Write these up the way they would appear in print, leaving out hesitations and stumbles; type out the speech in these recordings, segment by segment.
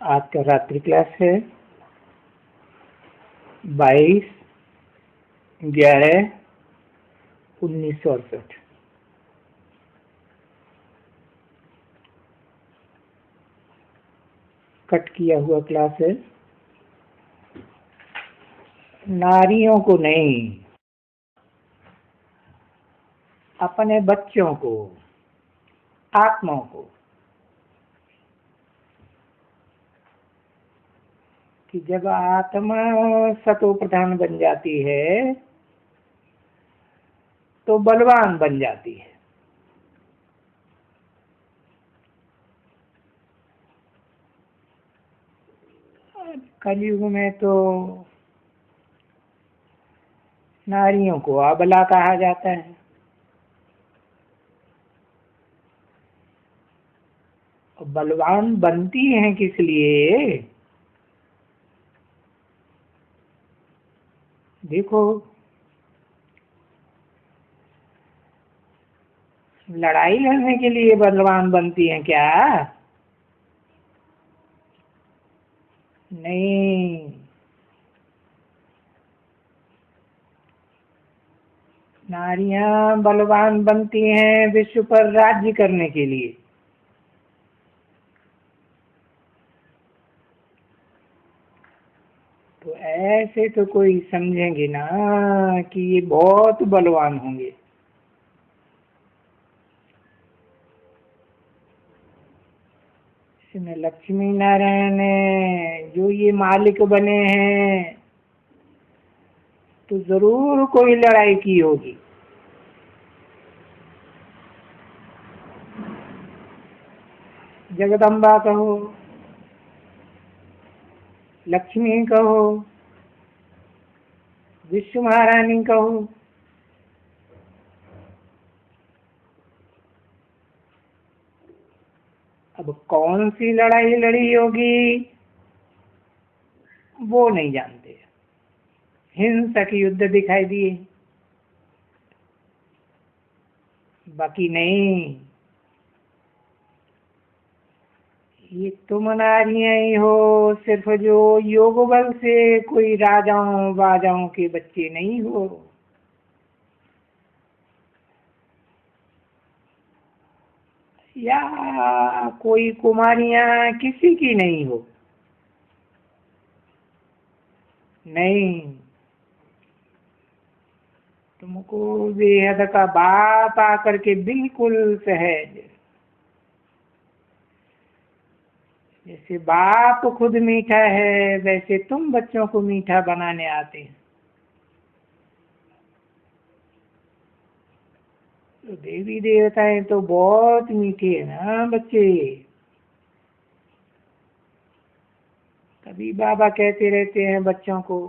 आज का रात्रि क्लास है 22/11/1968। कट किया हुआ क्लास है। नारियों को नहीं, अपने बच्चों को, आत्माओं को, कि जब आत्मा सतो प्रधान बन जाती है तो बलवान बन जाती है। कलयुग में तो नारियों को अबला कहा जाता है। बलवान बनती हैं किस लिए? देखो, लड़ाई लड़ने के लिए बलवान बनती हैं क्या? नहीं, नारियां बलवान बनती हैं विश्व पर राज्य करने के लिए। तो ऐसे तो कोई समझेंगे ना कि ये बहुत बलवान होंगे। इसमें लक्ष्मी नारायण जो ये मालिक बने हैं तो जरूर कोई लड़ाई की होगी। जगदम्बा कहो, लक्ष्मी कहो, विश्व महारानी कहो, अब कौन सी लड़ाई लड़ी होगी वो नहीं जानते। हिंसक युद्ध दिखाई दिए, बाकी नहीं। ये तुम नारियां ही हो सिर्फ जो योग बल से कोई राजाओं बाजाओं के बच्चे नहीं हो। या कोई कुमारियां किसी की नहीं हो। नहीं, तुमको बेहद का बाप आकर के बिल्कुल सहज, जैसे बाप खुद मीठा है वैसे तुम बच्चों को मीठा बनाने आते हैं। तो देवी देवताएं तो बहुत मीठे हैं ना बच्चे। तभी बाबा कहते रहते हैं बच्चों को,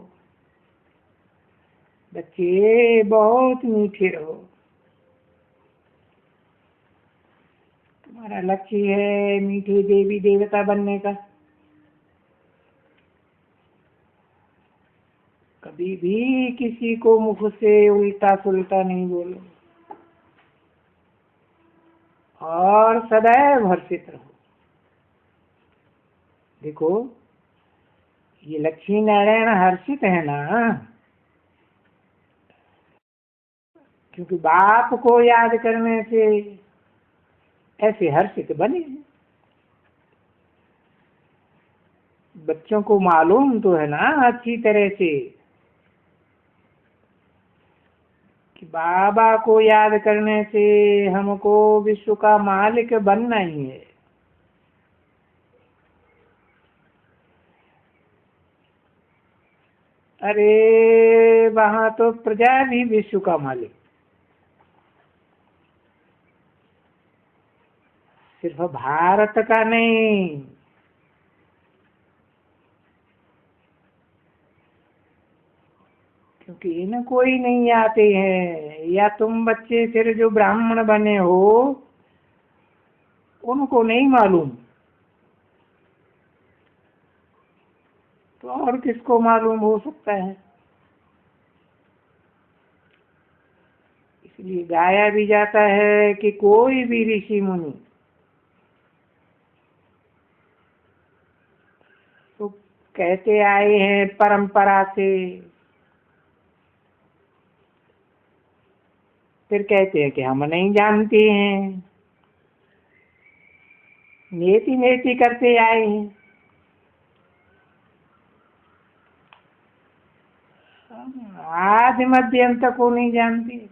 बच्चे बहुत मीठे रहो। तुम्हारा लक्ष्य है मीठे देवी देवता बनने का। कभी भी किसी को मुख से उल्टा सुल्टा नहीं बोलो और सदैव हर्षित रहो। देखो, ये लक्ष्मी नारायण हर्षित है ना, क्योंकि बाप को याद करने से ऐसे हर्षित बने। बच्चों को मालूम तो है ना अच्छी तरह से कि बाबा को याद करने से हमको विश्व का मालिक बनना ही है। अरे वहां तो प्रजा भी विश्व का मालिक, सिर्फ भारत का नहीं। क्योंकि इनको ही नहीं आते हैं, या तुम बच्चे फिर जो ब्राह्मण बने हो उनको नहीं मालूम, तो और किसको मालूम हो सकता है। इसलिए गाया भी जाता है कि कोई भी ऋषि मुनि कहते आए हैं परंपरा से, फिर कहते हैं कि हम नहीं जानते हैं, नेति नेति करते आए हैं। आदि मध्य अंत को नहीं जानते।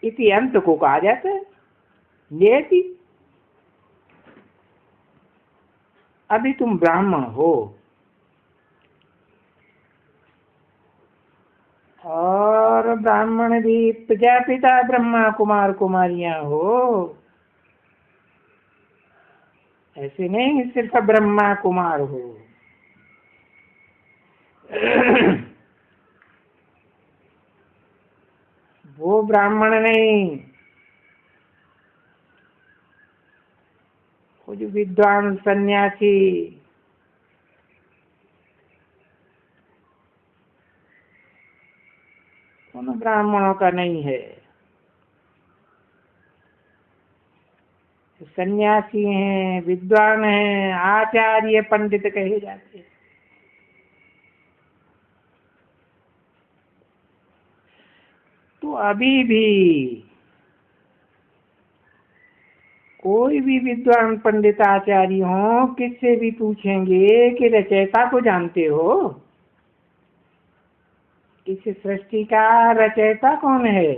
इति अंत को कहा जाता है नेति। अभी तुम ब्राह्मण हो और ब्राह्मण भी प्रजापिता ब्रह्मा कुमार कुमारियां हो, ऐसे नहीं सिर्फ ब्रह्मा कुमार हो। वो ब्राह्मण नहीं, वो जो विद्वान सन्यासी, उन ब्राह्मणों का नहीं है। सन्यासी हैं, विद्वान हैं, आचार्य पंडित कहे जाते हैं। तो अभी भी कोई भी विद्वान पंडित आचार्य हो, किससे भी पूछेंगे कि रचयिता को जानते हो, इस सृष्टि का रचयिता कौन है,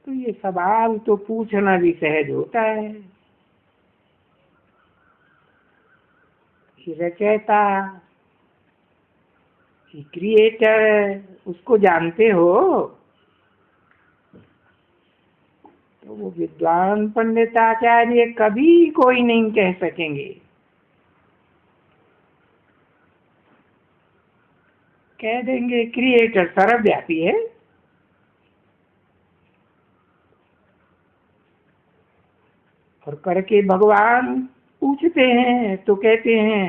तो ये सवाल तो पूछना भी सहज होता है कि रचयिता, क्रिएटर, उसको जानते हो। तो वो विद्वान पंडित आचार्य कभी कोई नहीं कह सकेंगे। कह देंगे क्रिएटर सर्वव्यापी है, और करके भगवान पूछते हैं तो कहते हैं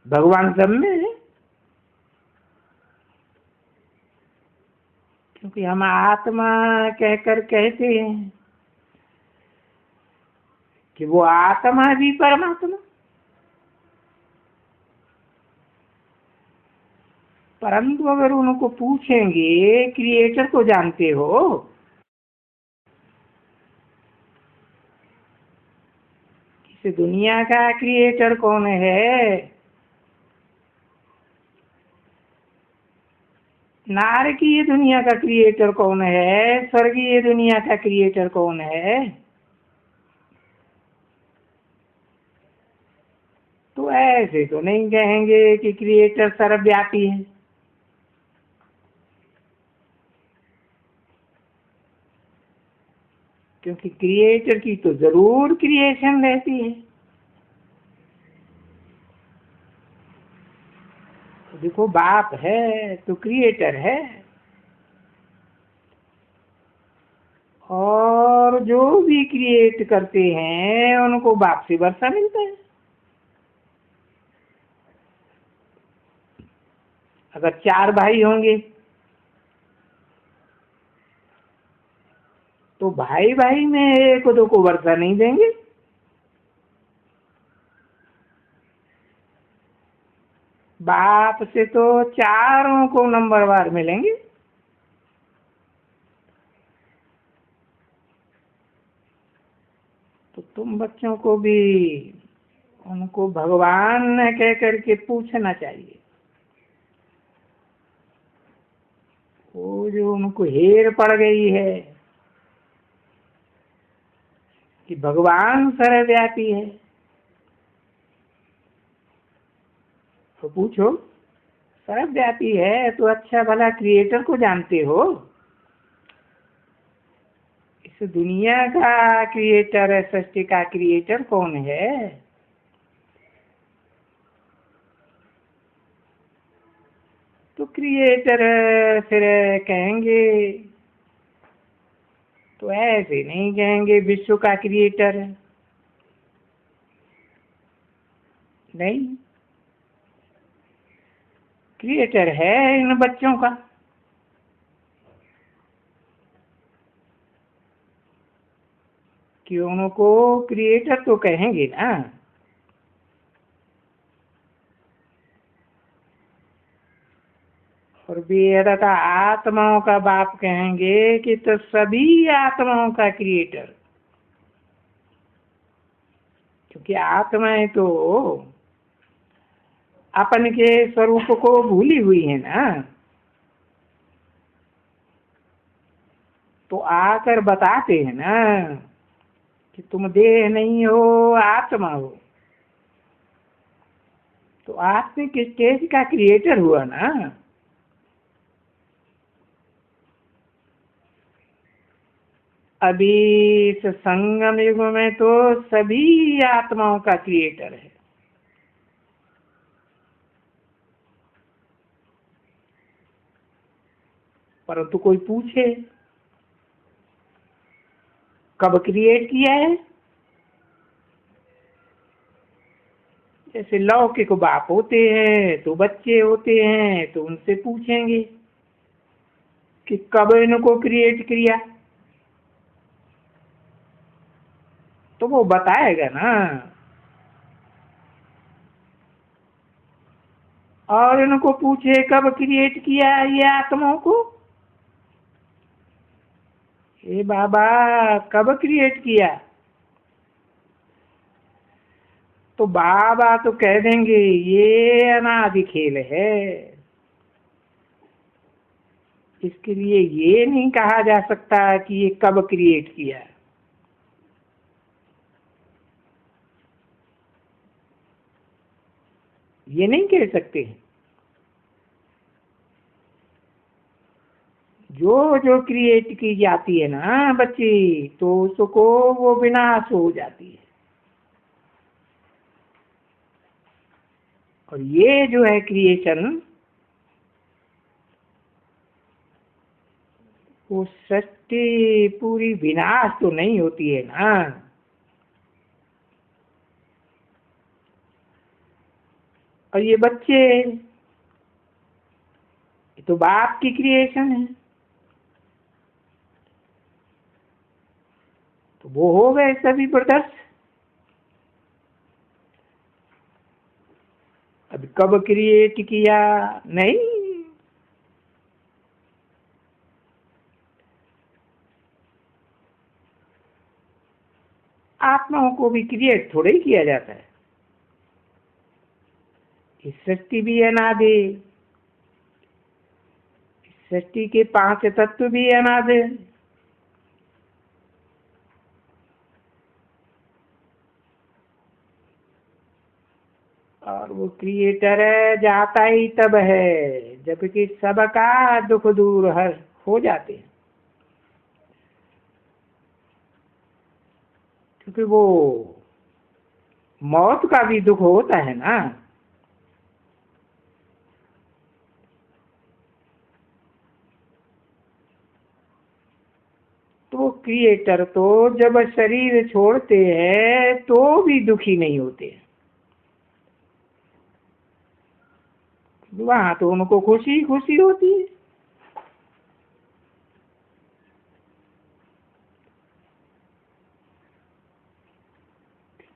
भगवान सब में है। क्योंकि हम आत्मा कहकर कहते हैं कि वो आत्मा भी परमात्मा, परंतु अगर उनको पूछेंगे क्रिएटर को जानते हो, इस दुनिया का क्रिएटर कौन है, नारकीय दुनिया का क्रिएटर कौन है, स्वर्गीय दुनिया का क्रिएटर कौन है, तो ऐसे तो नहीं कहेंगे कि क्रिएटर सर्वव्यापी है। क्योंकि क्रिएटर की तो जरूर क्रिएशन रहती है। तो देखो बाप है तो क्रिएटर है, और जो भी क्रिएट करते हैं उनको बाप से वर्षा मिलता है। अगर 4 भाई होंगे तो भाई भाई में एक दो को वर्षा नहीं देंगे, बाप से तो चारों को नंबरवार मिलेंगे। तो तुम बच्चों को भी उनको भगवान कह करके पूछना चाहिए। वो जो उनको हेर पड़ गई है कि भगवान सर्वव्यापी है, तो पूछो सर्वव्यापी है तो अच्छा भला क्रिएटर को जानते हो, इस दुनिया का क्रिएटर, सृष्टि का क्रिएटर कौन है। तो क्रिएटर फिर कहेंगे, तो ऐसे नहीं कहेंगे विश्व का क्रिएटर है, नहीं, क्रिएटर है इन बच्चों का। कि उनको क्रिएटर तो कहेंगे ना। और बेहद आत्माओं का बाप कहेंगे कि तो सभी आत्माओं का क्रिएटर, क्योंकि आत्माएं तो अपन के स्वरूप को भूली हुई है ना। तो आकर बताते हैं ना कि तुम देह नहीं हो, आत्मा हो। तो आत्मिक स्टेज का क्रिएटर हुआ ना। अभी इस संगम युग में तो सभी आत्माओं का क्रिएटर है। परंतु कोई पूछे कब क्रिएट किया है? जैसे लौकिक बाप होते हैं तो बच्चे होते हैं, तो उनसे पूछेंगे कि कब इनको क्रिएट किया, तो वो बताएगा ना। और इनको पूछे कब क्रिएट किया ये आत्माओं को, ए बाबा कब क्रिएट किया, तो बाबा तो कह देंगे ये अनादि खेल है, इसके लिए ये नहीं कहा जा सकता कि ये कब क्रिएट किया। ये नहीं कह सकते। जो जो क्रिएट की जाती है ना बच्ची, तो उसको वो विनाश हो जाती है। और ये जो है क्रिएशन, वो सृष्टि पूरी विनाश तो नहीं होती है ना। और ये बच्चे, ये तो बाप की क्रिएशन है, तो वो हो गए सभी ब्रदर्स। अब कब क्रिएट किया नहीं, आत्माओं को भी क्रिएट थोड़े ही किया जाता है। इस सृष्टि भी अनादि, सृष्टि के 5 तत्व भी अनादि। और वो क्रिएटर है जाता ही तब है जबकि सबका दुख दूर हर हो जाते हैं। क्योंकि वो मौत का भी दुख होता है ना। तो क्रिएटर तो जब शरीर छोड़ते हैं तो भी दुखी नहीं होते, वहां तो उनको खुशी खुशी होती है।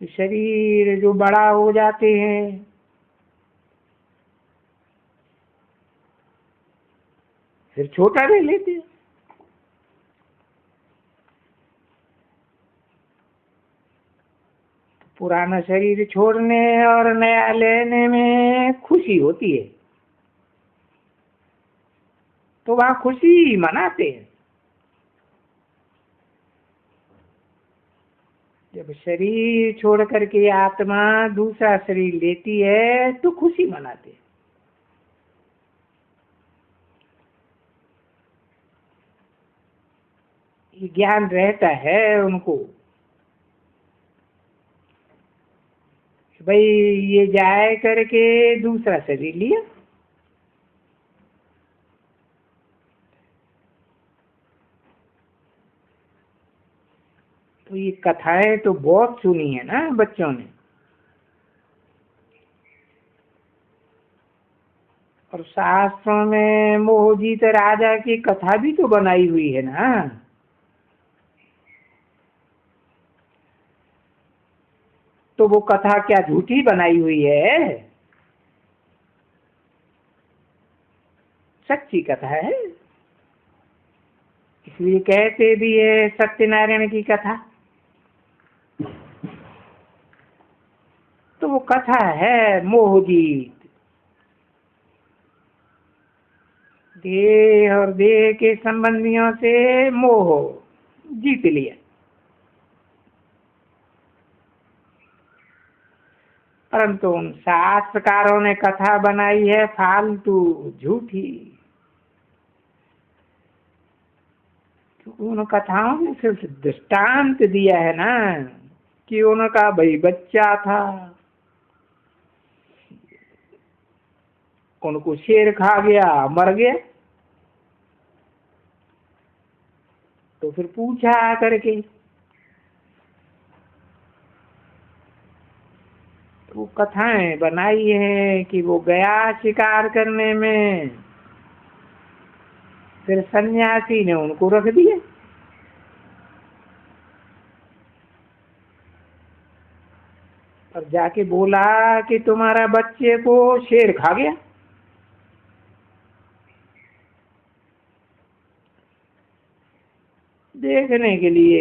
शरीर जो बड़ा हो जाते हैं, फिर छोटा ले लेते हैं। पुराना शरीर छोड़ने और नया लेने में खुशी होती है, तो वहां खुशी मनाते हैं। जब शरीर छोड़ करके आत्मा दूसरा शरीर लेती है तो खुशी मनाते हैं। ये ज्ञान रहता है उनको, भाई ये जाए करके दूसरा शरीर लिया। तो ये कथाएं तो बहुत सुनी है ना बच्चों ने। और शास्त्रों में मोहजीत राजा की कथा भी तो बनाई हुई है ना। तो वो कथा क्या झूठी बनाई हुई है? सच्ची कथा है, इसलिए कहते भी है सत्यनारायण की कथा। तो वो कथा है मोहजीत। देह और देह के संबंधियों से मोह जीत लिया। परंतु उन शास्त्रकारों ने कथा बनाई है फालतू, झूठी। तो उन कथाओं में सिर्फ दृष्टांत दिया है ना कि उनका भाई बच्चा था, उनको शेर खा गया, मर गया। तो फिर पूछा आकर के, वो कथाएं बनाई है कि वो गया शिकार करने में, फिर सन्यासी ने उनको रख दिया। और जाके बोला कि तुम्हारा बच्चे को शेर खा गया। देखने के लिए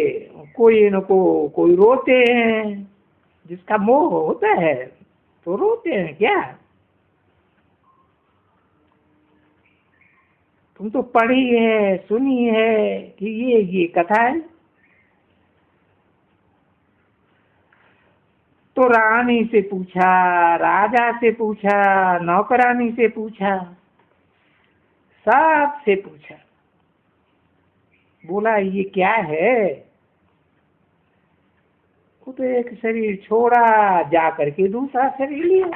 कोई इनको कोई रोते हैं, जिसका मोह होता है तो रोते हैं क्या? तुम तो पढ़ी है, सुनी है कि ये कथा है। तो रानी से पूछा, राजा से पूछा, नौकरानी से पूछा, सबसे पूछा। बोला ये क्या है? वो तो एक शरीर छोड़ा, जा करके दूसरा शरीर लिया।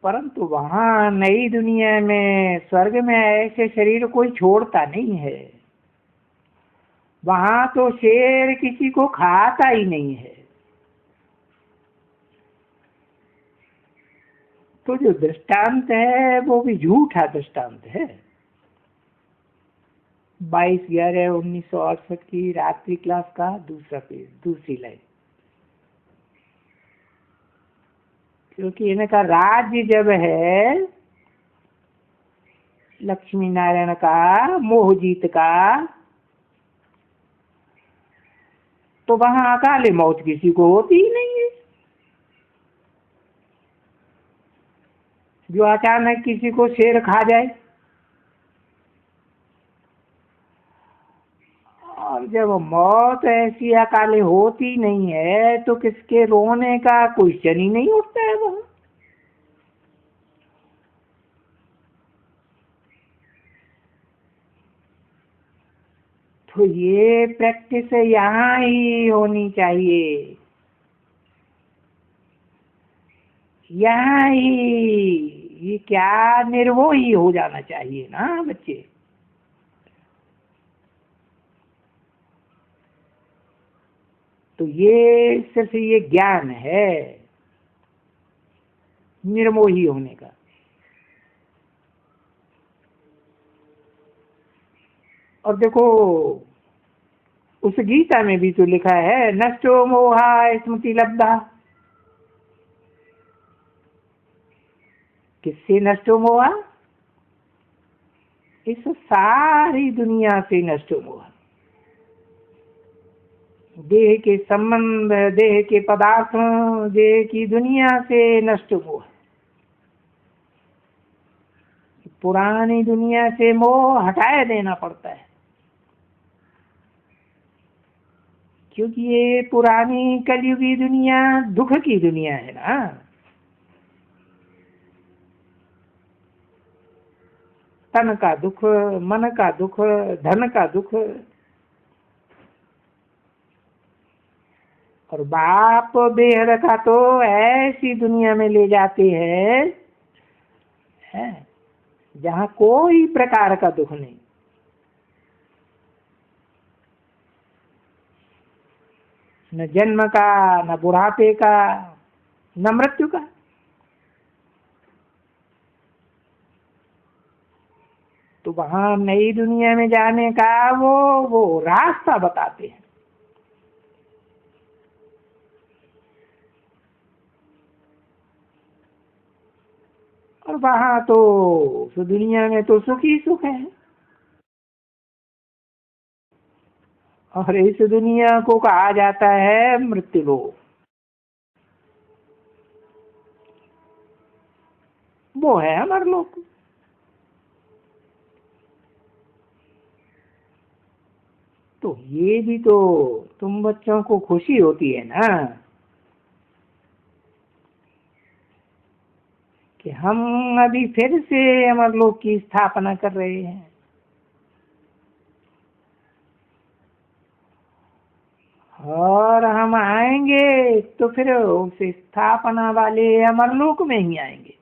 परंतु वहां नई दुनिया में, स्वर्ग में ऐसे शरीर कोई छोड़ता नहीं है। वहां तो शेर किसी को खाता ही नहीं है। तो जो दृष्टांत है वो भी झूठा दृष्टांत है। 22/11/1968 की रात्रि क्लास का दूसरा पेज, दूसरी लाइन। क्योंकि इनका राज्य जब है लक्ष्मी नारायण का, मोहजीत का, तो वहां अकाले मौत किसी को होती ही नहीं है। जो अचानक किसी को शेर खा जाए, और जब मौत ऐसी अकाले होती नहीं है तो किसके रोने का क्वेश्चन ही नहीं उठता है वहां। तो ये प्रैक्टिस यहाँ ही होनी चाहिए, यहाँ ही। ये क्या निर्मोही हो जाना चाहिए ना बच्चे। तो ये सिर्फ ये ज्ञान है निर्मोही होने का। और देखो उस गीता में भी तो लिखा है, नष्टो मोहा स्मृति लब्धा। किससे नष्ट मोहा? इस सारी दुनिया से नष्ट मोहा। देह के संबंध, देह के पदार्थों, देह की दुनिया से नष्ट मोह। पुरानी दुनिया से मोह हटाए देना पड़ता है, क्योंकि ये पुरानी कलयुगी दुनिया दुख की दुनिया है ना। तन का दुख, मन का दुख, धन का दुख। और बाप बेहद का तो ऐसी दुनिया में ले जाते हैं जहाँ कोई प्रकार का दुख नहीं, न जन्म का, न बुढ़ापे का, न मृत्यु का। तो वहां नई दुनिया में जाने का वो रास्ता बताते हैं। और वहां तो उस दुनिया में तो सुख ही सुख है, और इस दुनिया को कहा जाता है मृत्युलोक। वो है अमरलोक। तो ये भी तो तुम बच्चों को खुशी होती है ना कि हम अभी फिर से अमरलोक की स्थापना कर रहे हैं। और हम आएंगे तो फिर उस स्थापना वाले अमरलोक में ही आएंगे।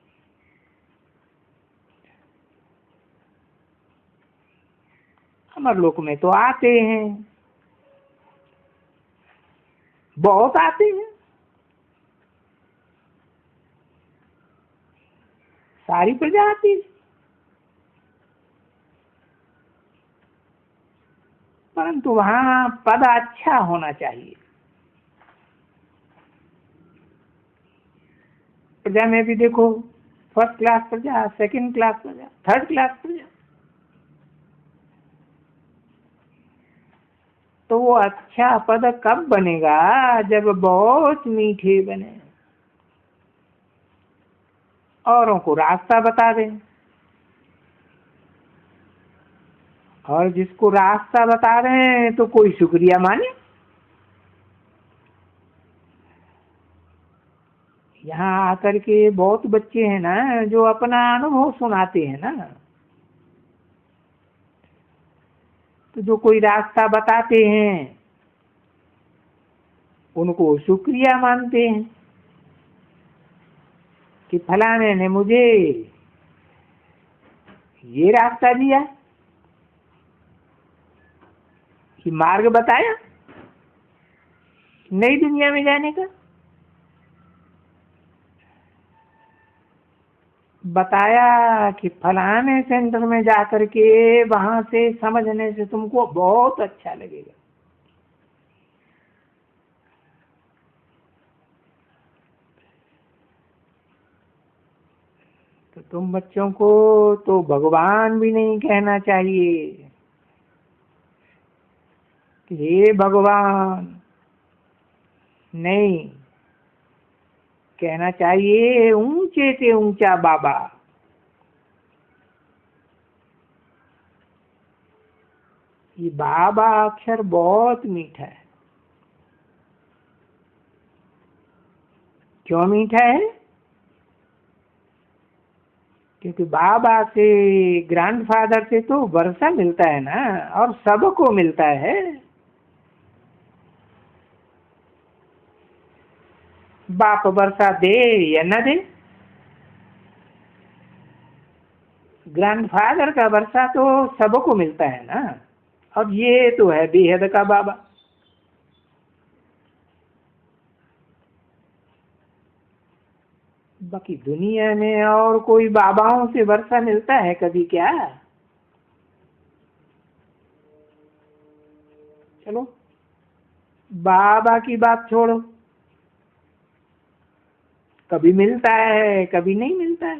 अमरलोक में तो आते हैं, बहुत आते हैं, सारी प्रजा आती है। परंतु वहां पद अच्छा होना चाहिए। प्रजा में भी देखो, फर्स्ट क्लास प्रजा, सेकंड क्लास प्रजा, थर्ड क्लास प्रजा। तो वो अच्छा पद कब बनेगा? जब बहुत मीठे बने, औरों को रास्ता बता दें। और जिसको रास्ता बता रहे हैं तो कोई शुक्रिया माने। यहाँ आकर के बहुत बच्चे हैं ना जो अपना अनुभव सुनाते हैं ना, तो जो कोई रास्ता बताते हैं उनको शुक्रिया मानते हैं कि फलाने ने मुझे ये रास्ता दिया, कि मार्ग बताया नई दुनिया में जाने का। बताया कि फलाने सेंटर में जाकर के वहां से समझने से तुमको बहुत अच्छा लगेगा। तो तुम बच्चों को तो भगवान भी नहीं कहना चाहिए कि हे भगवान, नहीं, कहना चाहिए ऊंचे से ऊंचा बाबा। ये बाबा अक्षर बहुत मीठा है। क्यों मीठा है? क्योंकि बाबा से, ग्रैंडफादर से तो वर्षा मिलता है ना, और सबको मिलता है। बाप वर्षा दे या न दे, ग्रैंडफादर का वर्षा तो सबको मिलता है ना। अब ये तो है बेहद का बाबा। बाकी दुनिया में और कोई बाबाओं से वर्षा मिलता है कभी क्या? चलो बाबा की बात छोड़ो, कभी मिलता है कभी नहीं मिलता है।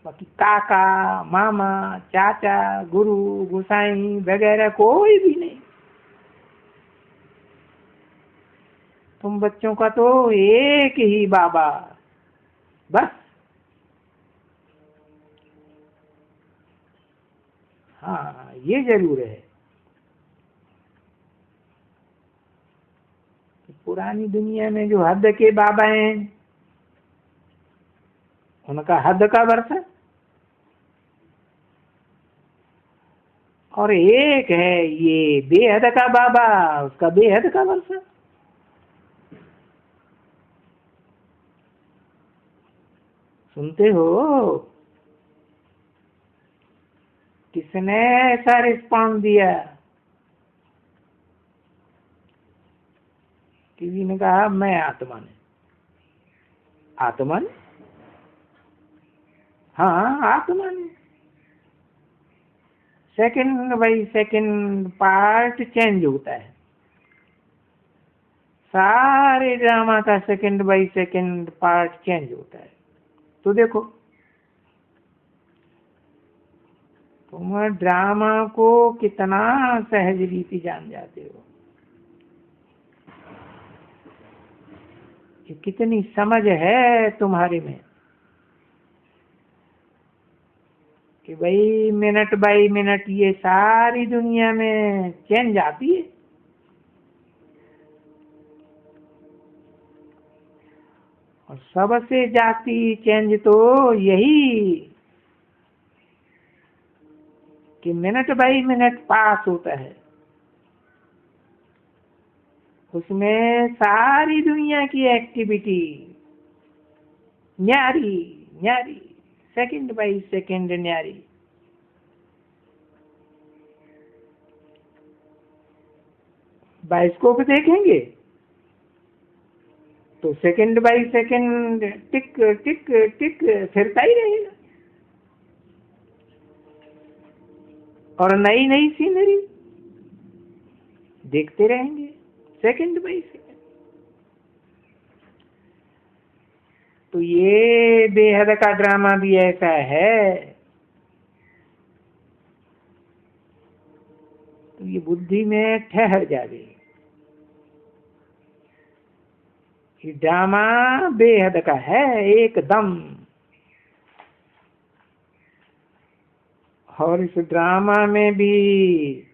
बाकी काका, मामा, चाचा, गुरु, गुसाई वगैरह कोई भी नहीं। तुम बच्चों का तो एक ही बाबा, बस। हाँ, ये जरूर है कि पुरानी दुनिया में जो हद के बाबा हैं उनका हद का वर्षा, और एक है ये बेहद का बाबा, उसका बेहद का वर्षा। सुनते हो? किसने ऐसा रिस्पॉन्स दिया? किसी ने कहा मैं आत्मा ने। आत्मा ने? हाँ, आत्मा में second by second part change होता है। सारे ड्रामा का second by second part change होता है। तो देखो, तुम ड्रामा को कितना सहज रीति जान जाते हो, कि कितनी समझ है तुम्हारे में, कि भाई मिनट बाई मिनट ये सारी दुनिया में चेंज आती है। और सबसे जाती चेंज तो यही कि मिनट बाई मिनट पास होता है, उसमें सारी दुनिया की एक्टिविटी न्यारी न्यारी, सेकंड बाई सेकंड न्यारी। बाइस्कोप देखेंगे तो सेकंड बाई सेकंड टिक टिक टिक फिरता ही रहेगा, और नई नई सीनरी देखते रहेंगे सेकंड बाई सेकंड। तो ये बेहद का ड्रामा भी ऐसा है। तो ये बुद्धि में ठहर जाए, ये ड्रामा बेहद का है एकदम। और इस ड्रामा में भी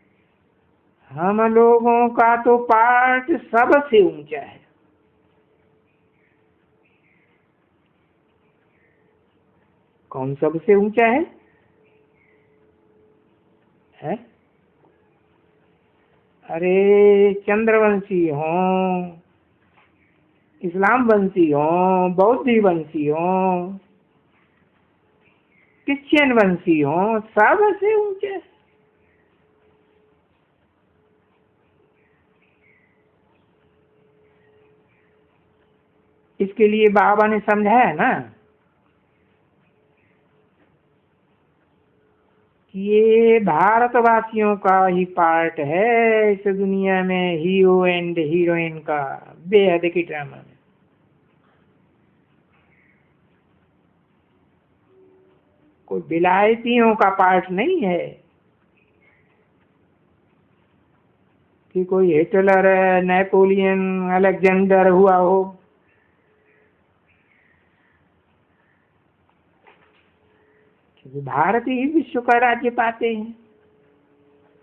हम लोगों का तो पार्ट सबसे ऊंचा है। कौन सबसे ऊंचा है? अरे चंद्रवंशी हो, इस्लाम वंशी हो, बौद्धी वंशी हो, क्रिश्चियन वंशी हो, सबसे ऊंचे। इसके लिए बाबा ने समझाया ना कि ये भारतवासियों का ही पार्ट है इस दुनिया में, हीरो एंड हीरोइन का बेहद की ड्रामा में। कोई विलायतियों का पार्ट नहीं है कि कोई हिटलर, नेपोलियन, अलेक्जेंडर हुआ हो। भारत ही विश्व का राज्य पाते हैं,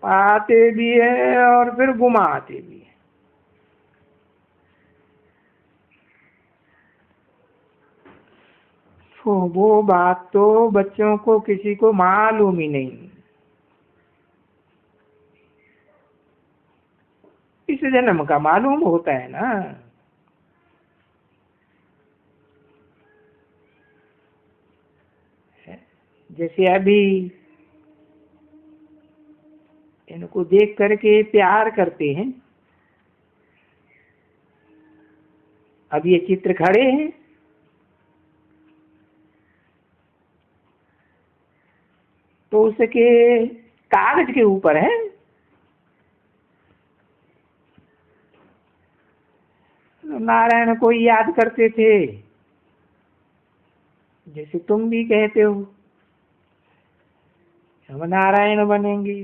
पाते भी है और फिर घुमाते भी है। तो वो बात तो बच्चों को किसी को मालूम ही नहीं। इस जन्म का मालूम होता है ना। जैसे अभी इनको देख करके प्यार करते हैं। अब ये चित्र खड़े हैं, तो उसके कागज के ऊपर है। नारायण को याद करते थे, जैसे तुम भी कहते हो हम नारायण बनेंगे,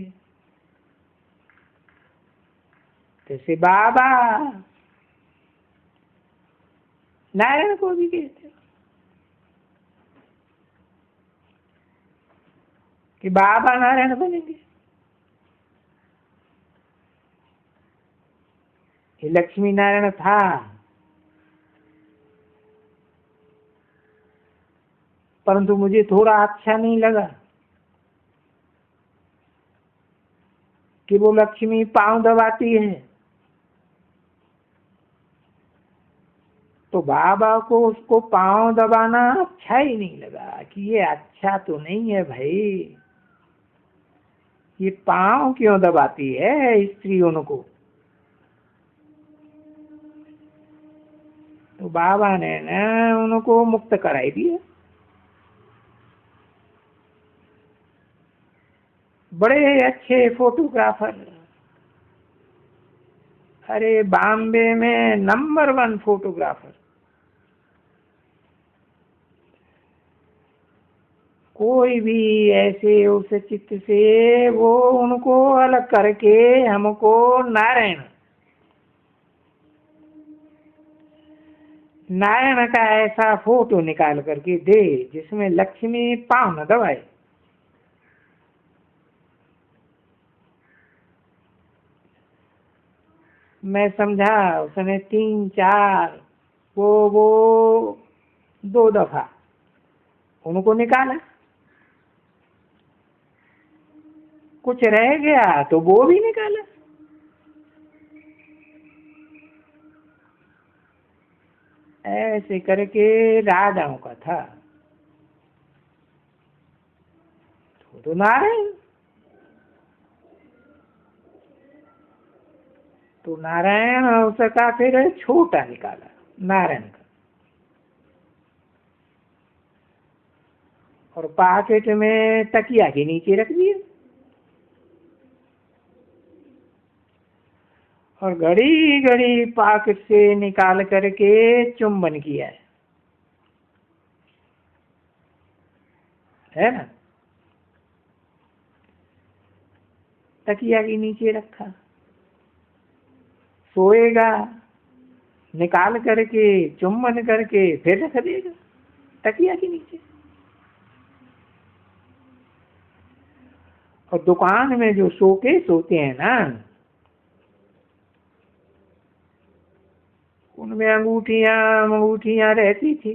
जैसे बाबा नारायण को भी कहते हो कि बाबा नारायण बनेंगे। ये लक्ष्मी नारायण था, परंतु मुझे थोड़ा अच्छा नहीं लगा कि वो लक्ष्मी पांव दबाती है। तो बाबा को उसको पांव दबाना अच्छा ही नहीं लगा कि ये अच्छा तो नहीं है भाई, ये पांव क्यों दबाती है स्त्रियों को। तो बाबा ने ना उनको मुक्त कराई दिया। बड़े अच्छे फोटोग्राफर, अरे बॉम्बे में नंबर 1 फोटोग्राफर। कोई भी ऐसे उस चित्र से वो उनको अलग करके हमको नारायण नारायण का ऐसा फोटो निकाल करके दे जिसमें लक्ष्मी पाँव न दबाए। मैं समझा उसने 3-4 वो 2 दफा उनको निकाला, कुछ रह गया तो वो भी निकाला। ऐसे करके राजाओं का था। तो नारायण, तो नारायण उसका फिर छोटा निकाला नारायण का, और पॉकेट में तकिया के नीचे रख दिया, और घड़ी घड़ी पॉकेट से निकाल करके चुंबन किया है ना। तकिया के नीचे रखा, सोएगा निकाल करके चुंबन करके फिर रख देगा तकिया के नीचे। और दुकान में जो शोकेस होते हैं ना, उनमें अंगूठियां रहती थी।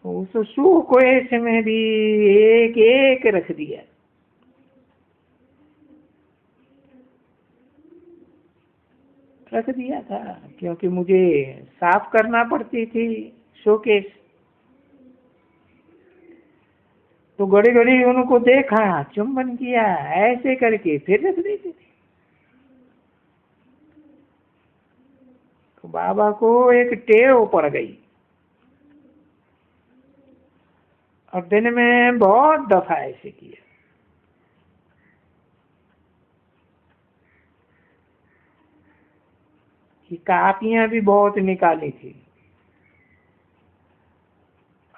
तो उस शोकेस में भी एक एक रख दिया। रख दिया था क्योंकि मुझे साफ करना पड़ती थी शोकेस। तो घड़ी घड़ी उनको देखा, चुंबन किया, ऐसे करके फिर रख देते थे। तो बाबा को एक टेव पड़ गई, और दिन में बहुत दफा ऐसे किया। कि कापियां भी बहुत निकाली थी।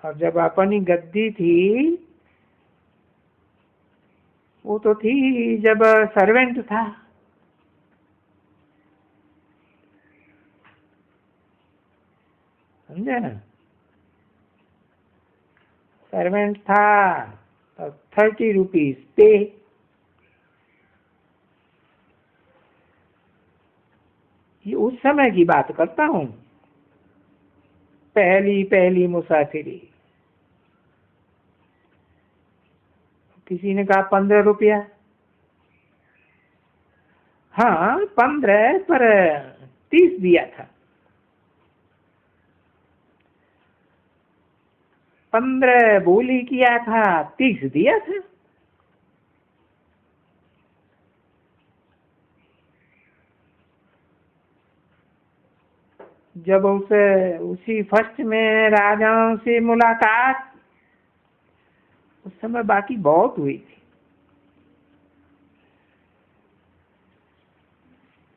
और जब अपनी गद्दी थी, वो तो थी जब सर्वेंट था, समझे ना। सर्वेंट था तो 30 रुपीज पे। ये उस समय की बात करता हूँ, पहली पहली मुसाफिरी। किसी ने कहा 15 रुपया। हाँ 15 पर 30 दिया था। 15 बोली किया था, 30 दिया था। जब उसी फर्स्ट में राजाओं से मुलाकात, उस समय बाकी बहुत हुई थी।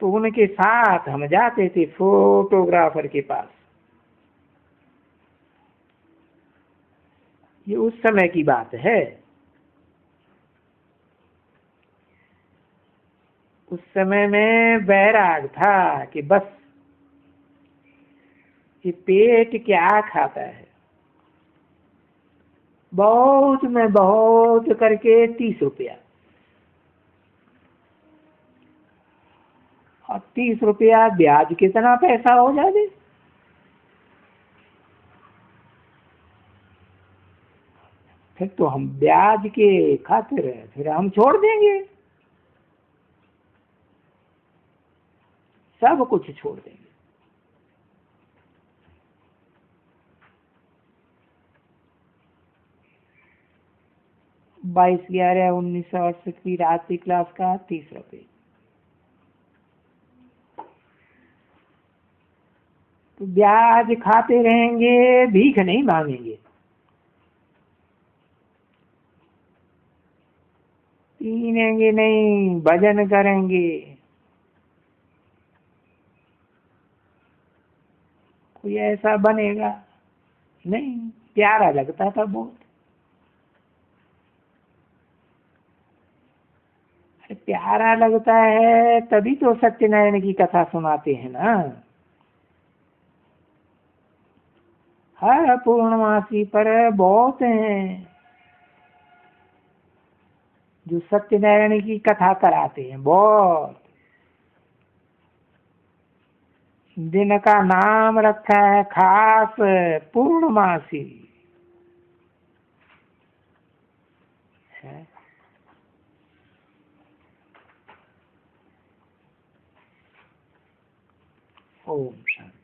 तो उनके साथ हम जाते थे फोटोग्राफर के पास। ये उस समय की बात है। उस समय में वैराग था कि बस ये पेट क्या खाता है। बहुत में बहुत करके 30 रुपया, और 30 रुपया ब्याज कितना पैसा हो जाए। फिर तो हम ब्याज के खातिर फिर हम छोड़ देंगे, सब कुछ छोड़ देंगे। 22/11/1968 की रात की क्लास का 30 रुपये। तो ब्याज खाते रहेंगे, भीख नहीं मांगेंगे। पीनेंगे नहीं, भजन करेंगे। कोई ऐसा बनेगा नहीं। प्यारा लगता था बहुत। प्यारा लगता है तभी तो सत्यनारायण की कथा सुनाते हैं ना। हर पूर्णमासी पर बहुत हैं जो सत्यनारायण की कथा कराते हैं, बहुत। दिन का नाम रखा है खास पूर्णमासी है। ओम शांति।